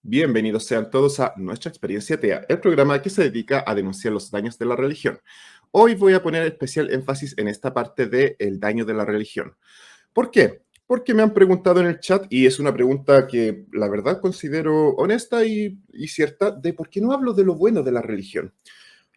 Bienvenidos sean todos a Nuestra Experiencia TEA, el programa que se dedica a denunciar los daños de la religión. Hoy voy a poner especial énfasis en esta parte de el daño de la religión. ¿Por qué? Porque me han preguntado en el chat y es una pregunta que la verdad considero honesta y cierta de por qué no hablo de lo bueno de la religión.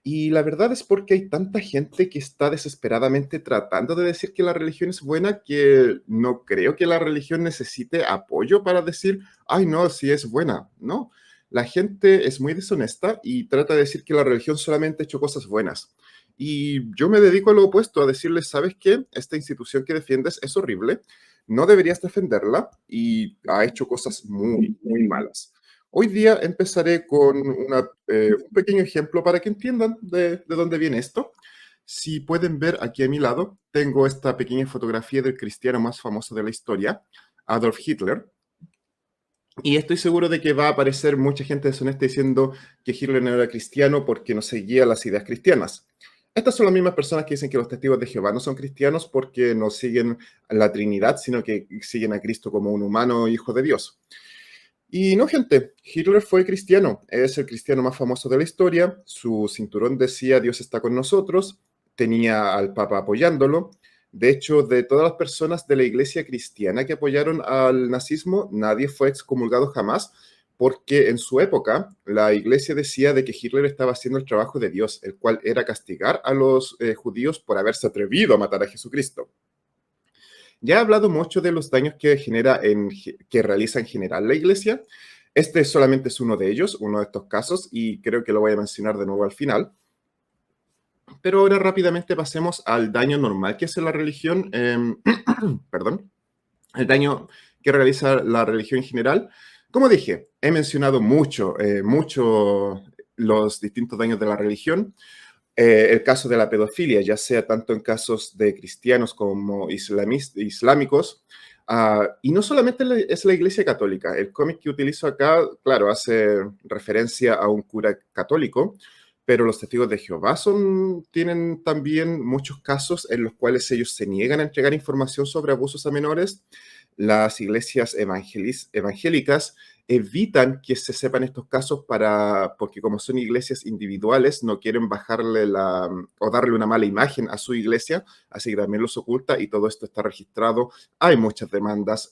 Y la verdad es porque hay tanta gente que está desesperadamente tratando de decir que la religión es buena que no creo que la religión necesite apoyo para decir, ay no, sí es buena. No, la gente es muy deshonesta y trata de decir que la religión solamente ha hecho cosas buenas. Y yo me dedico a lo opuesto, a decirles, ¿sabes qué? Esta institución que defiendes es horrible, no deberías defenderla y ha hecho cosas muy, muy malas. Hoy día empezaré con un pequeño ejemplo para que entiendan de dónde viene esto. Si pueden ver aquí a mi lado, tengo esta pequeña fotografía del cristiano más famoso de la historia, Adolf Hitler. Y estoy seguro de que va a aparecer mucha gente deshonesta diciendo que Hitler no era cristiano porque no seguía las ideas cristianas. Estas son las mismas personas que dicen que los testigos de Jehová no son cristianos porque no siguen la Trinidad, sino que siguen a Cristo como un humano hijo de Dios. Y no, gente, Hitler fue cristiano, es el cristiano más famoso de la historia, su cinturón decía Dios está con nosotros, tenía al Papa apoyándolo. De hecho, de todas las personas de la iglesia cristiana que apoyaron al nazismo, nadie fue excomulgado jamás, porque en su época la iglesia decía de que Hitler estaba haciendo el trabajo de Dios, el cual era castigar a los judíos por haberse atrevido a matar a Jesucristo. Ya he hablado mucho de los daños que realiza en general la iglesia. Este solamente es uno de ellos, uno de estos casos, y creo que lo voy a mencionar de nuevo al final. Pero ahora rápidamente pasemos al daño normal que hace la religión, perdón, el daño que realiza la religión en general. Como dije, he mencionado mucho los distintos daños de la religión. El caso de la pedofilia, ya sea tanto en casos de cristianos como islámicos, y no solamente es la Iglesia Católica. El cómic que utilizo acá, claro, hace referencia a un cura católico, pero los testigos de Jehová tienen también muchos casos en los cuales ellos se niegan a entregar información sobre abusos a menores. Las iglesias evangélicas evitan que se sepan estos casos porque como son iglesias individuales, no quieren o darle una mala imagen a su iglesia, así que también los oculta y todo esto está registrado. Hay muchas demandas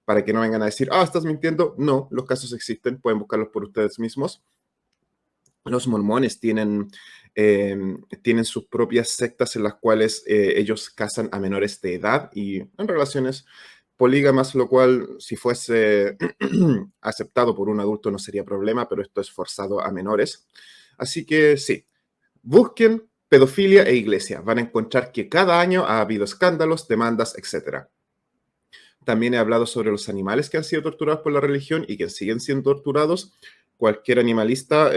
para que no vengan a decir, estás mintiendo. No, los casos existen, pueden buscarlos por ustedes mismos. Los mormones tienen sus propias sectas en las cuales ellos casan a menores de edad y en relaciones polígamas, lo cual si fuese aceptado por un adulto no sería problema, pero esto es forzado a menores. Así que sí, busquen pedofilia e iglesia. Van a encontrar que cada año ha habido escándalos, demandas, etc. También he hablado sobre los animales que han sido torturados por la religión y que siguen siendo torturados. Cualquier animalista,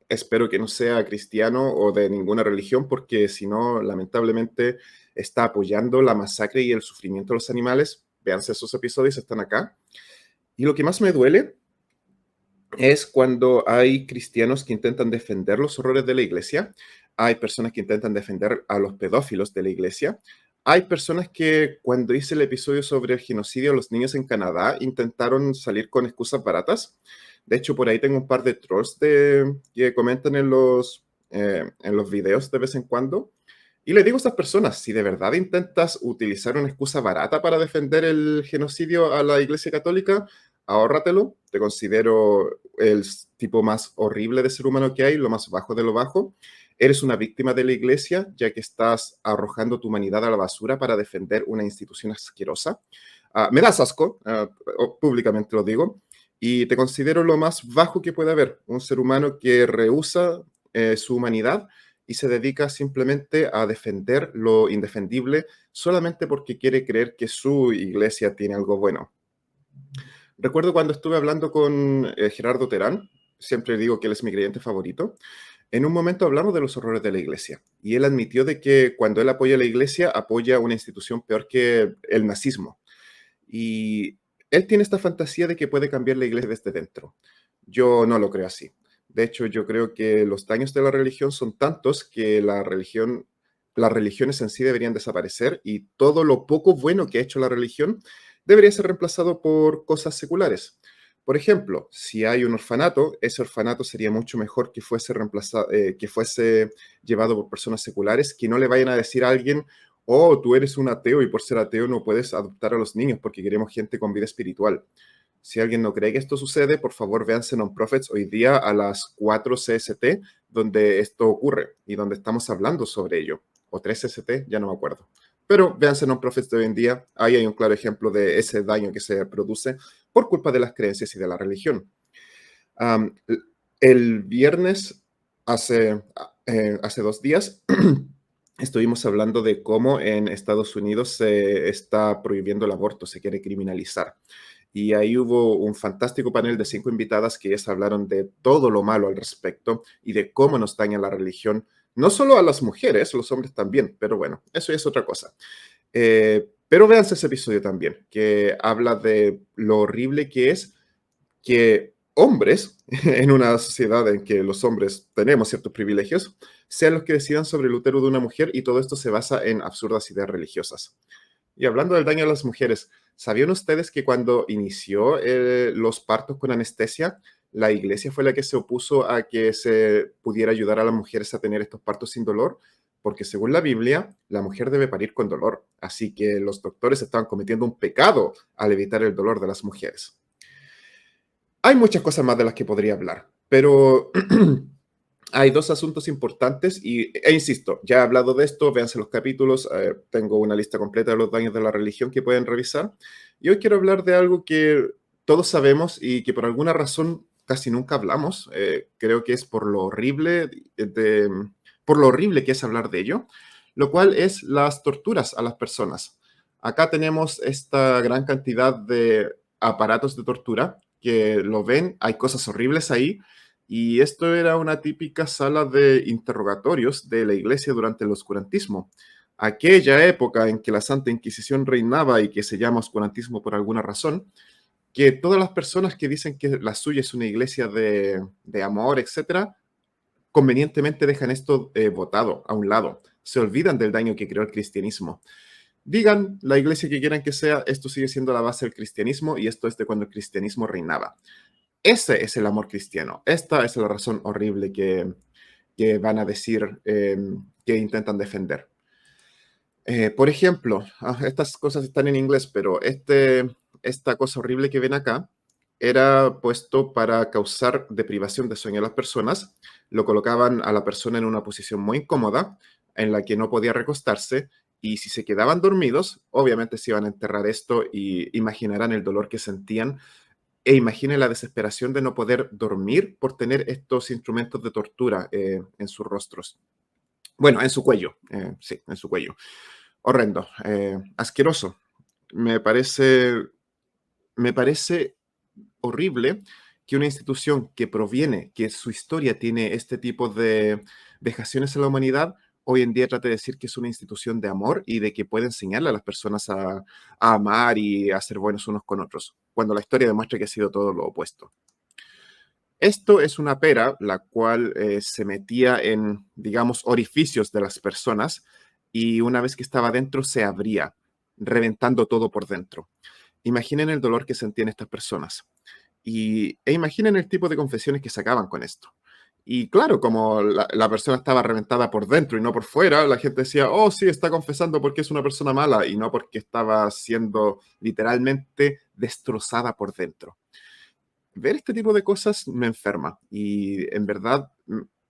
espero que no sea cristiano o de ninguna religión, porque si no, lamentablemente está apoyando la masacre y el sufrimiento de los animales. Véanse esos episodios, están acá. Y lo que más me duele es cuando hay cristianos que intentan defender los horrores de la iglesia, hay personas que intentan defender a los pedófilos de la iglesia, hay personas que cuando hice el episodio sobre el genocidio de los niños en Canadá intentaron salir con excusas baratas. De hecho, por ahí tengo un par de trolls que comentan en los videos de vez en cuando. Y le digo a estas personas, si de verdad intentas utilizar una excusa barata para defender el genocidio a la Iglesia Católica, ahórratelo. Te considero el tipo más horrible de ser humano que hay, lo más bajo de lo bajo. Eres una víctima de la Iglesia, ya que estás arrojando tu humanidad a la basura para defender una institución asquerosa. Me das asco, públicamente lo digo, y te considero lo más bajo que puede haber. Un ser humano que rehúsa su humanidad y se dedica simplemente a defender lo indefendible solamente porque quiere creer que su iglesia tiene algo bueno. Recuerdo cuando estuve hablando con Gerardo Terán, siempre digo que él es mi creyente favorito, en un momento hablamos de los horrores de la iglesia y él admitió de que cuando él apoya a la iglesia, apoya una institución peor que el nazismo. Y él tiene esta fantasía de que puede cambiar la iglesia desde dentro. Yo no lo creo así. De hecho, yo creo que los daños de la religión son tantos que las religiones en sí deberían desaparecer y todo lo poco bueno que ha hecho la religión debería ser reemplazado por cosas seculares. Por ejemplo, si hay un orfanato, ese orfanato sería mucho mejor que fuese reemplazado, que fuese llevado por personas seculares, que no le vayan a decir a alguien, oh, tú eres un ateo y por ser ateo no puedes adoptar a los niños porque queremos gente con vida espiritual. Si alguien no cree que esto sucede, por favor véanse Non-Prophets hoy día a las 4 CST, donde esto ocurre y donde estamos hablando sobre ello. O 3 CST, ya no me acuerdo. Pero véanse Non-Prophets de hoy en día, ahí hay un claro ejemplo de ese daño que se produce por culpa de las creencias y de la religión. Um, el viernes, hace 2 días, estuvimos hablando de cómo en Estados Unidos se está prohibiendo el aborto, se quiere criminalizar. Y ahí hubo un fantástico panel de 5 invitadas que ellas hablaron de todo lo malo al respecto y de cómo nos daña la religión, no solo a las mujeres, los hombres también, pero bueno, eso ya es otra cosa. Pero véanse ese episodio también, que habla de lo horrible que es que hombres, en una sociedad en que los hombres tenemos ciertos privilegios, sean los que decidan sobre el útero de una mujer y todo esto se basa en absurdas ideas religiosas. Y hablando del daño a las mujeres, ¿sabían ustedes que cuando inició los partos con anestesia, la iglesia fue la que se opuso a que se pudiera ayudar a las mujeres a tener estos partos sin dolor? Porque según la Biblia, la mujer debe parir con dolor. Así que los doctores estaban cometiendo un pecado al evitar el dolor de las mujeres. Hay muchas cosas más de las que podría hablar, pero hay 2 asuntos importantes e insisto, ya he hablado de esto, véanse los capítulos, tengo una lista completa de los daños de la religión que pueden revisar. Y hoy quiero hablar de algo que todos sabemos y que por alguna razón casi nunca hablamos. Creo que es por lo horrible que es hablar de ello, lo cual es las torturas a las personas. Acá tenemos esta gran cantidad de aparatos de tortura que lo ven, hay cosas horribles ahí, y esto era una típica sala de interrogatorios de la iglesia durante el oscurantismo. Aquella época en que la Santa Inquisición reinaba y que se llama oscurantismo por alguna razón, que todas las personas que dicen que la suya es una iglesia de amor, etcétera, convenientemente dejan esto botado a un lado. Se olvidan del daño que creó el cristianismo. Digan la iglesia que quieran que sea, esto sigue siendo la base del cristianismo y esto es de cuando el cristianismo reinaba. Ese es el amor cristiano. Esta es la razón horrible que van a decir que intentan defender. Por ejemplo, estas cosas están en inglés, pero esta cosa horrible que ven acá era puesto para causar deprivación de sueño a las personas. Lo colocaban a la persona en una posición muy incómoda, en la que no podía recostarse, y si se quedaban dormidos, obviamente se iban a enterrar esto y imaginarán el dolor que sentían e imaginen la desesperación de no poder dormir por tener estos instrumentos de tortura en sus rostros. Bueno, en su cuello, sí, en su cuello. Horrendo, asqueroso. Me parece, me parece horrible que una institución que proviene, que su historia tiene este tipo de vejaciones a la humanidad, hoy en día trate de decir que es una institución de amor y de que puede enseñarle a las personas a amar y a ser buenos unos con otros, cuando la historia demuestra que ha sido todo lo opuesto. Esto es una pera, la cual se metía en, digamos, orificios de las personas y una vez que estaba dentro se abría, reventando todo por dentro. Imaginen el dolor que sentían estas personas e imaginen el tipo de confesiones que sacaban con esto. Y claro, como la persona estaba reventada por dentro y no por fuera, la gente decía, oh, sí, está confesando porque es una persona mala y no porque estaba siendo literalmente destrozada por dentro. Ver este tipo de cosas me enferma y en verdad,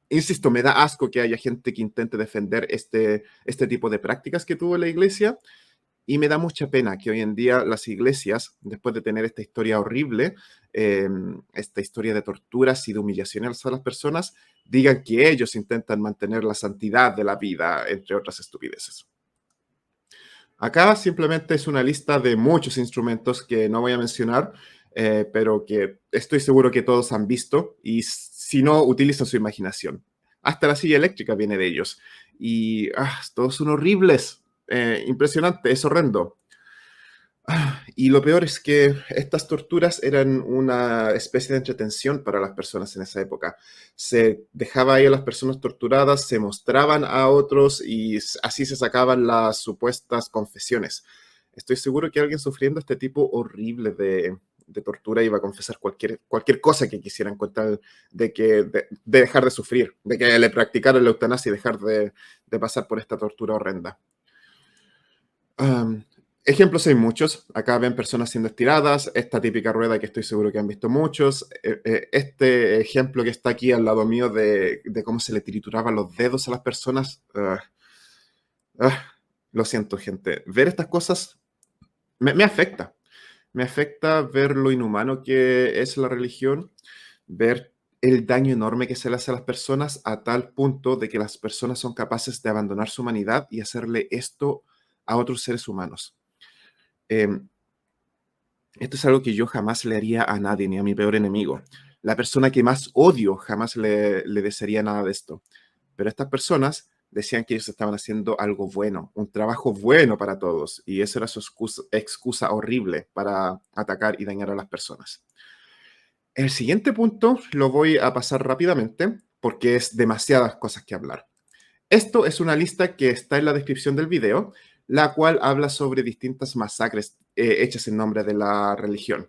insisto, me da asco que haya gente que intente defender este tipo de prácticas que tuvo la iglesia y me da mucha pena que hoy en día las iglesias, después de tener esta historia horrible, esta historia de torturas y de humillaciones a las personas, digan que ellos intentan mantener la santidad de la vida, entre otras estupideces. Acá simplemente es una lista de muchos instrumentos que no voy a mencionar, pero que estoy seguro que todos han visto y si no, utilizan su imaginación. Hasta la silla eléctrica viene de ellos. Y todos son horribles. Impresionante, es horrendo. Y lo peor es que estas torturas eran una especie de entretención para las personas en esa época. Se dejaba ahí a las personas torturadas, se mostraban a otros y así se sacaban las supuestas confesiones. Estoy seguro que alguien sufriendo este tipo horrible de tortura, iba a confesar cualquier cosa que quisieran con tal de dejar de sufrir, de que le practicaran la eutanasia y dejar de pasar por esta tortura horrenda. Um, Ejemplos hay muchos. Acá ven personas siendo estiradas, esta típica rueda que estoy seguro que han visto muchos, este ejemplo que está aquí al lado mío de cómo se le trituraban los dedos a las personas. Lo siento, gente. Ver estas cosas me afecta. Me afecta ver lo inhumano que es la religión, ver el daño enorme que se le hace a las personas a tal punto de que las personas son capaces de abandonar su humanidad y hacerle esto a otros seres humanos. Esto es algo que yo jamás le haría a nadie, ni a mi peor enemigo. La persona que más odio jamás le desearía nada de esto. Pero estas personas decían que ellos estaban haciendo algo bueno, un trabajo bueno para todos, y esa era su excusa horrible para atacar y dañar a las personas. El siguiente punto lo voy a pasar rápidamente porque es demasiadas cosas que hablar. Esto es una lista que está en la descripción del video, la cual habla sobre distintas masacres hechas en nombre de la religión.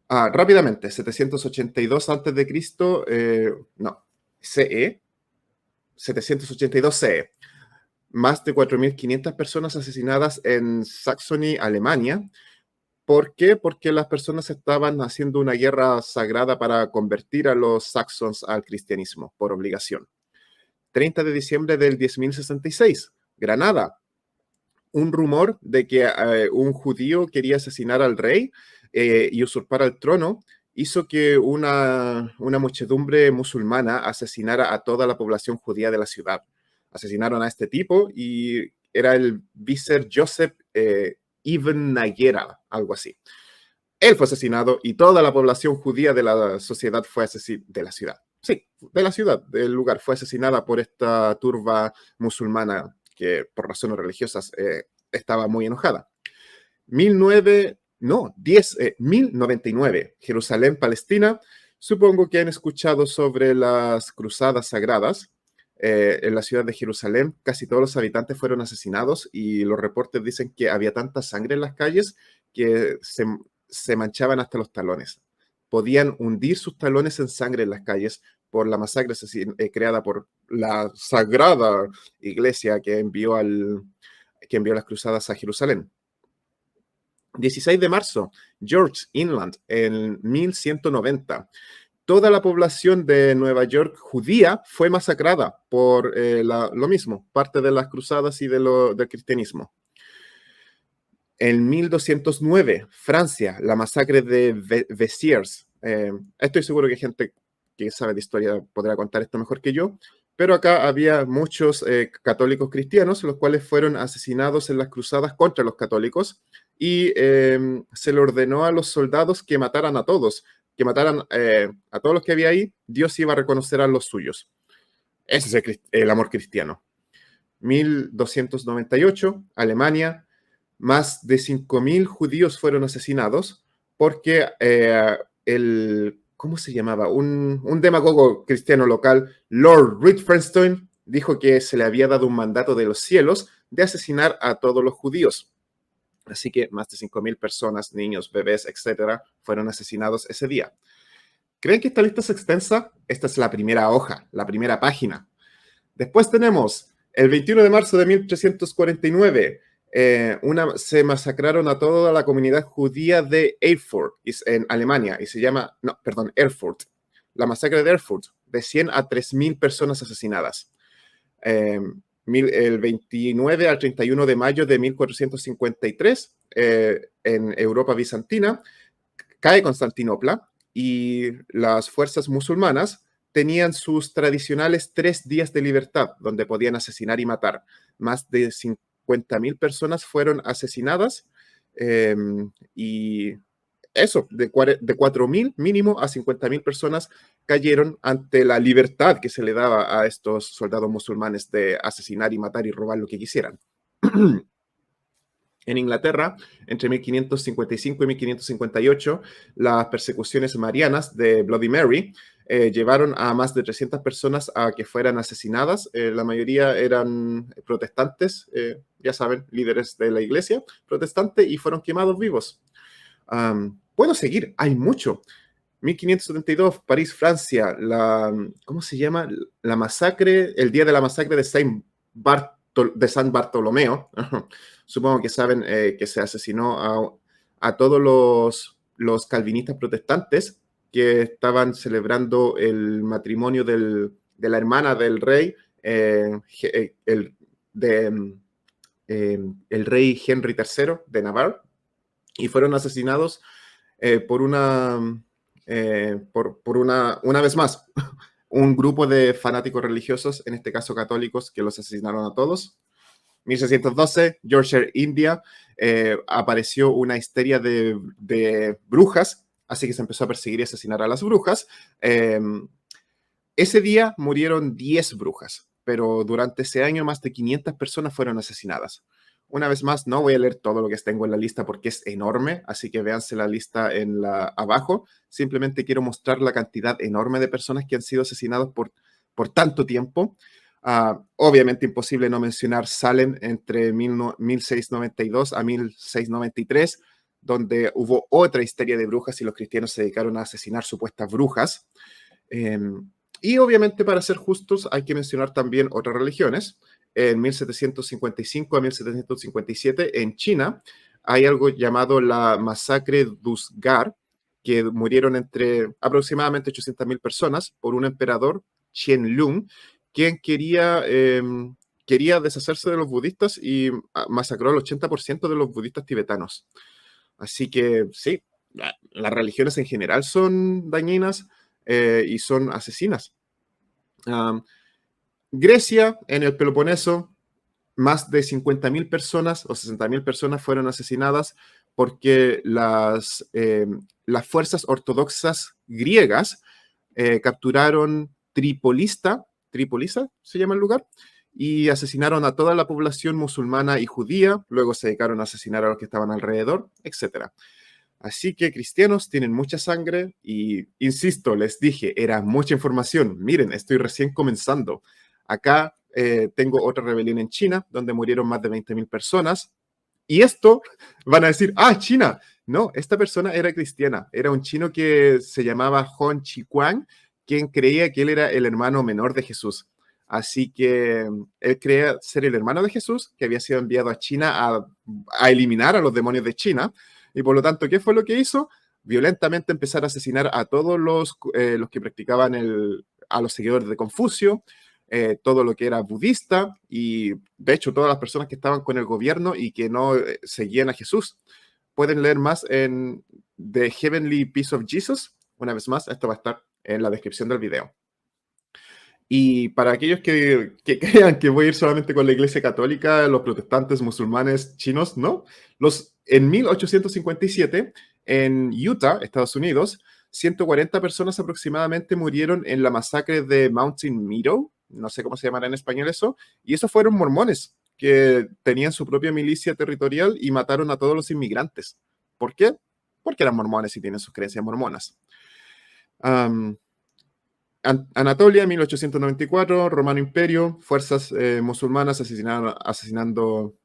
Rápidamente, 782 a.C., no, CE, 782 CE. Más de 4.500 personas asesinadas en Saxony, Alemania. ¿Por qué? Porque las personas estaban haciendo una guerra sagrada para convertir a los saxons al cristianismo, por obligación. 30 de diciembre del 10.066, Granada. Un rumor de que un judío quería asesinar al rey y usurpar el trono hizo que una muchedumbre musulmana asesinara a toda la población judía de la ciudad. Asesinaron a este tipo y era el Vicer Joseph Ibn Nayera, algo así. Él fue asesinado y toda la población judía de la sociedad fue asesinada, de la ciudad. Sí, de la ciudad, del lugar, fue asesinada por esta turba musulmana que por razones religiosas estaba muy enojada. 1099, Jerusalén, Palestina. Supongo que han escuchado sobre las cruzadas sagradas. En la ciudad de Jerusalén, casi todos los habitantes fueron asesinados y los reportes dicen que había tanta sangre en las calles que se manchaban hasta los talones. Podían hundir sus talones en sangre en las calles por la masacre creada por la sagrada iglesia que envió las cruzadas a Jerusalén. 16 de marzo, George, England, en 1190. Toda la población de Nueva York judía fue masacrada por lo mismo, parte de las cruzadas y del cristianismo. En 1209, Francia, la masacre de Versailles. Estoy seguro que gente que sabe de historia podrá contar esto mejor que yo, pero acá había muchos católicos cristianos, los cuales fueron asesinados en las cruzadas contra los católicos y se le ordenó a los soldados que mataran a todos, que mataran a todos los que había ahí. Dios iba a reconocer a los suyos. Ese es el amor cristiano. 1298, Alemania. Más de 5.000 judíos fueron asesinados porque ¿cómo se llamaba? Un demagogo cristiano local, Lord Wittgenstein, dijo que se le había dado un mandato de los cielos de asesinar a todos los judíos. Así que más de 5.000 personas, niños, bebés, etcétera, fueron asesinados ese día. ¿Creen que esta lista es extensa? Esta es la primera hoja, la primera página. Después tenemos el 21 de marzo de 1349, se masacraron a toda la comunidad judía de Erfurt, en Alemania, y se llama, Erfurt. La masacre de Erfurt, de 100 a 3.000 personas asesinadas. El 29 al 31 de mayo de 1453, en Europa bizantina, cae Constantinopla y las fuerzas musulmanas tenían sus tradicionales 3 días de libertad, donde podían asesinar y matar. Más de 50.000 personas fueron asesinadas y eso, de 4.000 mínimo a 50.000 personas cayeron ante la libertad que se le daba a estos soldados musulmanes de asesinar y matar y robar lo que quisieran. En Inglaterra, entre 1555 y 1558, las persecuciones marianas de Bloody Mary llevaron a más de 300 personas a que fueran asesinadas. La mayoría eran protestantes, ya saben, líderes de la iglesia protestante, y fueron quemados vivos. puedo seguir, hay mucho. 1572, París, Francia, ¿cómo se llama? La masacre, el día de la masacre de San Bartolomeo. Supongo que saben que se asesinó a todos los calvinistas protestantes que estaban celebrando el matrimonio de la hermana del rey, de, el rey Henry III de Navarra, y fueron asesinados por una vez más, un grupo de fanáticos religiosos, en este caso católicos, que los asesinaron a todos. 1612, Yorkshire, India, apareció una histeria de brujas, así que se empezó a perseguir y asesinar a las brujas. Ese día murieron 10 brujas, pero durante ese año más de 500 personas fueron asesinadas. Una vez más, no voy a leer todo lo que tengo en la lista porque es enorme, así que véanse la lista abajo. Simplemente quiero mostrar la cantidad enorme de personas que han sido asesinadas por tanto tiempo. Obviamente imposible no mencionar Salem entre 1692 a 1693, donde hubo otra histeria de brujas y los cristianos se dedicaron a asesinar supuestas brujas. Y obviamente, para ser justos, hay que mencionar también otras religiones. En 1755 a 1757, en China, hay algo llamado la masacre Dusgar, que murieron entre aproximadamente 800.000 personas por un emperador, Qianlong, quien quería deshacerse de los budistas y masacró al 80% de los budistas tibetanos. Así que sí, las religiones en general son dañinas y son asesinas. Grecia, en el Peloponeso, más de 50.000 personas o 60.000 personas fueron asesinadas porque las fuerzas ortodoxas griegas capturaron Tripolisa se llama el lugar, y asesinaron a toda la población musulmana y judía, luego se dedicaron a asesinar a los que estaban alrededor, etc. Así que cristianos tienen mucha sangre y, insisto, les dije, era mucha información. Miren, estoy recién comenzando. Acá tengo otra rebelión en China, donde murieron más de 20.000 personas. Y esto van a decir, China. No, esta persona era cristiana. Era un chino que se llamaba Hong Chi-Kuan, quien creía que él era el hermano menor de Jesús. Así que él creía ser el hermano de Jesús, que había sido enviado a China a eliminar a los demonios de China. Y por lo tanto, ¿qué fue lo que hizo? Violentamente empezar a asesinar a todos los que practicaban a los seguidores de Confucio, todo lo que era budista y, de hecho, todas las personas que estaban con el gobierno y que no seguían a Jesús. Pueden leer más en The Heavenly Peace of Jesus. Una vez más, esto va a estar en la descripción del video. Y para aquellos que crean que voy a ir solamente con la Iglesia Católica, los protestantes, musulmanes, chinos, no. En 1857, en Utah, Estados Unidos, 140 personas aproximadamente murieron en la masacre de Mountain Meadow, no sé cómo se llamará en español eso, y esos fueron mormones que tenían su propia milicia territorial y mataron a todos los inmigrantes. ¿Por qué? Porque eran mormones y tienen sus creencias mormonas. Anatolia, 1894, Romano Imperio, fuerzas musulmanas asesinando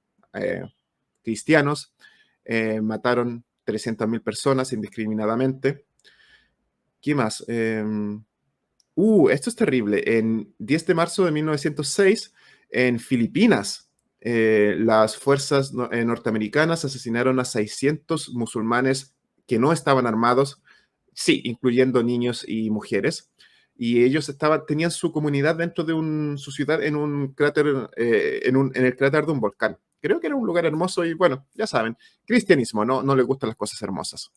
cristianos, mataron 300.000 personas indiscriminadamente. ¿Qué más? Esto es terrible. En 10 de marzo de 1906, en Filipinas, las fuerzas norteamericanas asesinaron a 600 musulmanes que no estaban armados, sí, incluyendo niños y mujeres. Y ellos tenían su comunidad dentro de su ciudad en un cráter, en el cráter de un volcán. Creo que era un lugar hermoso y, bueno, ya saben, cristianismo, no les gustan las cosas hermosas.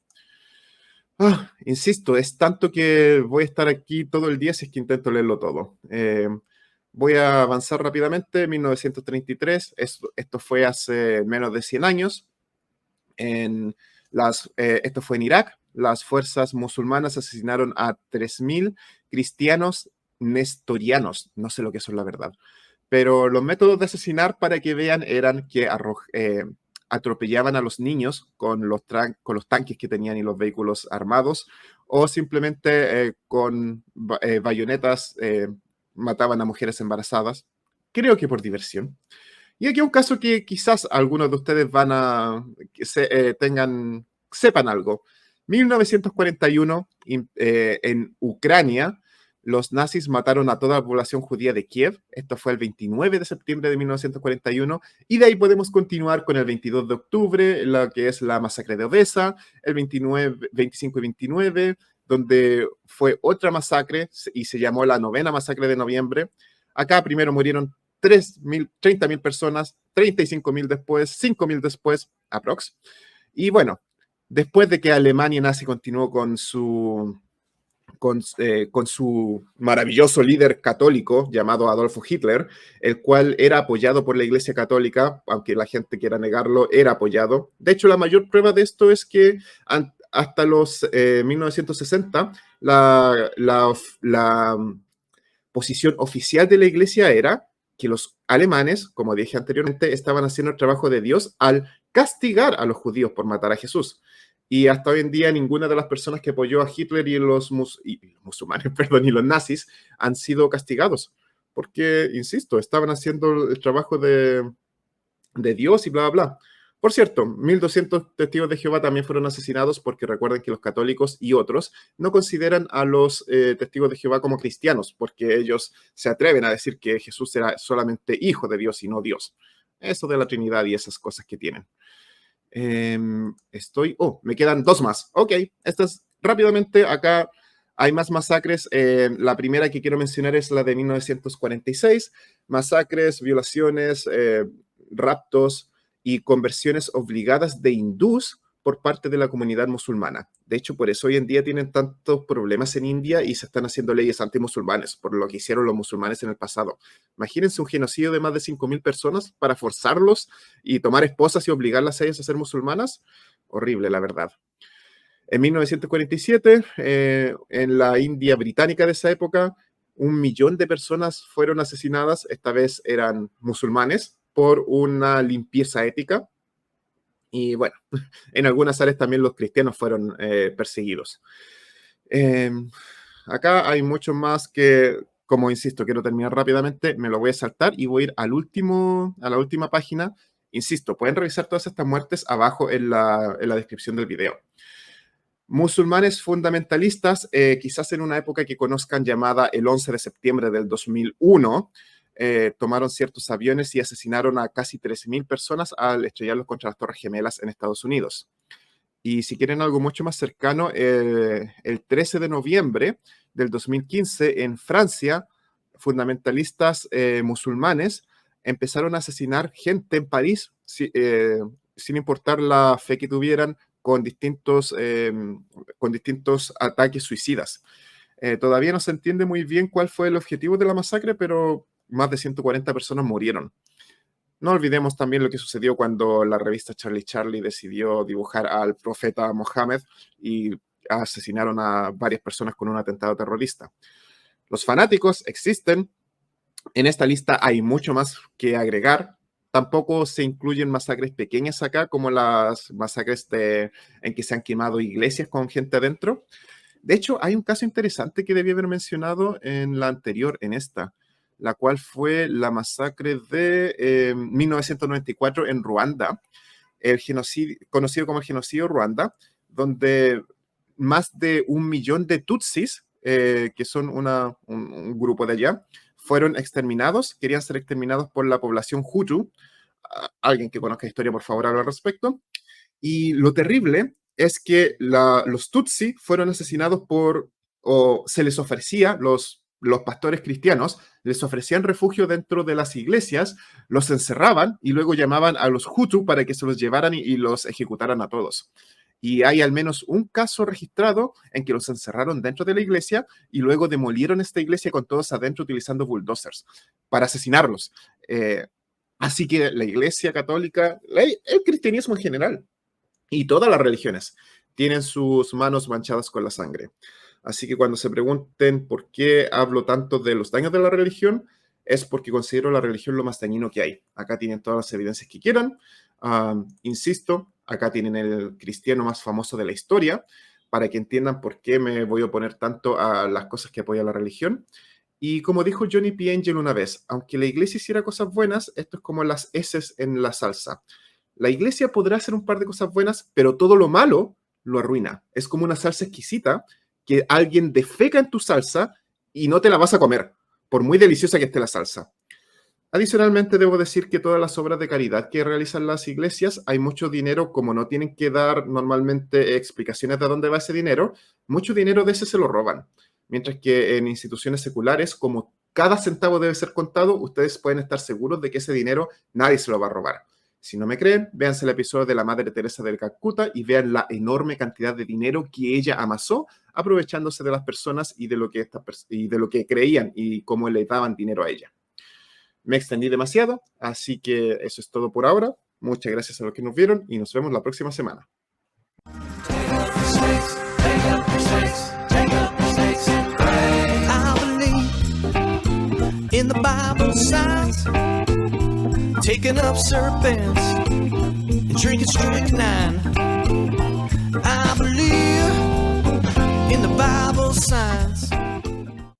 Insisto, es tanto que voy a estar aquí todo el día si es que intento leerlo todo. Voy a avanzar rápidamente. 1933, esto fue hace menos de 100 años. Esto fue en Irak. Las fuerzas musulmanas asesinaron a 3.000 cristianos nestorianos. No sé lo que son, la verdad. Pero los métodos de asesinar, para que vean, eran que atropellaban a los niños con los tanques que tenían y los vehículos armados, o simplemente con bayonetas mataban a mujeres embarazadas, creo que por diversión. Y aquí un caso que quizás algunos de ustedes sepan algo. 1941, en Ucrania, los nazis mataron a toda la población judía de Kiev. Esto fue el 29 de septiembre de 1941. Y de ahí podemos continuar con el 22 de octubre, lo que es la masacre de Odessa, el 29, 25 y 29, donde fue otra masacre y se llamó la novena masacre de noviembre. Acá primero murieron 30.000 personas, 35.000 después, 5.000 después, aprox. Y bueno, después de que Alemania nazi continuó con su maravilloso líder católico llamado Adolfo Hitler, el cual era apoyado por la Iglesia Católica, aunque la gente quiera negarlo, era apoyado. De hecho, la mayor prueba de esto es que hasta los 1960, la posición oficial de la Iglesia era que los alemanes, como dije anteriormente, estaban haciendo el trabajo de Dios al castigar a los judíos por matar a Jesús. Y hasta hoy en día ninguna de las personas que apoyó a Hitler y los musulmanes, perdón, y los nazis han sido castigados. Porque, insisto, estaban haciendo el trabajo de Dios y bla, bla, bla. Por cierto, 1.200 testigos de Jehová también fueron asesinados porque recuerden que los católicos y otros no consideran a los testigos de Jehová como cristianos, porque ellos se atreven a decir que Jesús era solamente hijo de Dios y no Dios. Eso de la Trinidad y esas cosas que tienen. Me quedan dos más. Ok, estas rápidamente acá hay más masacres. La primera que quiero mencionar es la de 1946. Masacres, violaciones, raptos y conversiones obligadas de hindús por parte de la comunidad musulmana. De hecho, por eso hoy en día tienen tantos problemas en India y se están haciendo leyes antimusulmanes, por lo que hicieron los musulmanes en el pasado. Imagínense un genocidio de más de 5.000 personas para forzarlos y tomar esposas y obligarlas a ellas a ser musulmanas. Horrible, la verdad. En 1947, en la India británica de esa época, 1.000.000 de personas fueron asesinadas, esta vez eran musulmanes, por una limpieza ética. Y bueno, en algunas áreas también los cristianos fueron perseguidos. Acá hay mucho más que, como insisto, quiero terminar rápidamente, me lo voy a saltar y voy a ir a la última página. Insisto, pueden revisar todas estas muertes abajo en la descripción del video. Musulmanes fundamentalistas, quizás en una época que conozcan llamada el 11 de septiembre del 2001, tomaron ciertos aviones y asesinaron a casi 13.000 personas al estrellarlos contra las Torres Gemelas en Estados Unidos. Y si quieren algo mucho más cercano, el 13 de noviembre del 2015 en Francia, fundamentalistas musulmanes empezaron a asesinar gente en París sin importar la fe que tuvieran, con distintos ataques suicidas. Todavía no se entiende muy bien cuál fue el objetivo de la masacre, pero más de 140 personas murieron. No olvidemos también lo que sucedió cuando la revista Charlie Charlie decidió dibujar al profeta Mohammed y asesinaron a varias personas con un atentado terrorista. Los fanáticos existen. En esta lista hay mucho más que agregar. Tampoco se incluyen masacres pequeñas acá, como las masacres en que se han quemado iglesias con gente adentro. De hecho, hay un caso interesante que debí haber mencionado en la anterior, en esta, la cual fue la masacre de 1994 en Ruanda, el genocidio, conocido como el genocidio Ruanda, donde más de 1.000.000 de Tutsis, que son un grupo de allá, fueron exterminados, querían ser exterminados por la población Hutu. Alguien que conozca historia, por favor, habla al respecto. Y lo terrible es que los Tutsi fueron asesinados o se les ofrecía, los pastores cristianos les ofrecían refugio dentro de las iglesias, los encerraban y luego llamaban a los Hutu para que se los llevaran y los ejecutaran a todos. Y hay al menos un caso registrado en que los encerraron dentro de la iglesia y luego demolieron esta iglesia con todos adentro utilizando bulldozers para asesinarlos. Así que la iglesia católica, el cristianismo en general, y todas las religiones tienen sus manos manchadas con la sangre. Así que cuando se pregunten por qué hablo tanto de los daños de la religión, es porque considero la religión lo más dañino que hay. Acá tienen todas las evidencias que quieran. Insisto, acá tienen el cristiano más famoso de la historia, para que entiendan por qué me voy a oponer tanto a las cosas que apoya la religión. Y como dijo Johnny P. Angel una vez, aunque la iglesia hiciera cosas buenas, esto es como las heces en la salsa. La iglesia podrá hacer un par de cosas buenas, pero todo lo malo lo arruina. Es como una salsa exquisita que alguien defeca en tu salsa y no te la vas a comer, por muy deliciosa que esté la salsa. Adicionalmente, debo decir que todas las obras de caridad que realizan las iglesias, hay mucho dinero, como no tienen que dar normalmente explicaciones de dónde va ese dinero, mucho dinero de ese se lo roban. Mientras que en instituciones seculares, como cada centavo debe ser contado, ustedes pueden estar seguros de que ese dinero nadie se lo va a robar. Si no me creen, véanse el episodio de la Madre Teresa de Calcuta y vean la enorme cantidad de dinero que ella amasó aprovechándose de las personas y de lo que creían y cómo le daban dinero a ella. Me extendí demasiado, así que eso es todo por ahora. Muchas gracias a los que nos vieron y nos vemos la próxima semana. In the Bible signs, taking up serpents and drinking strychnine. I believe in the Bible signs.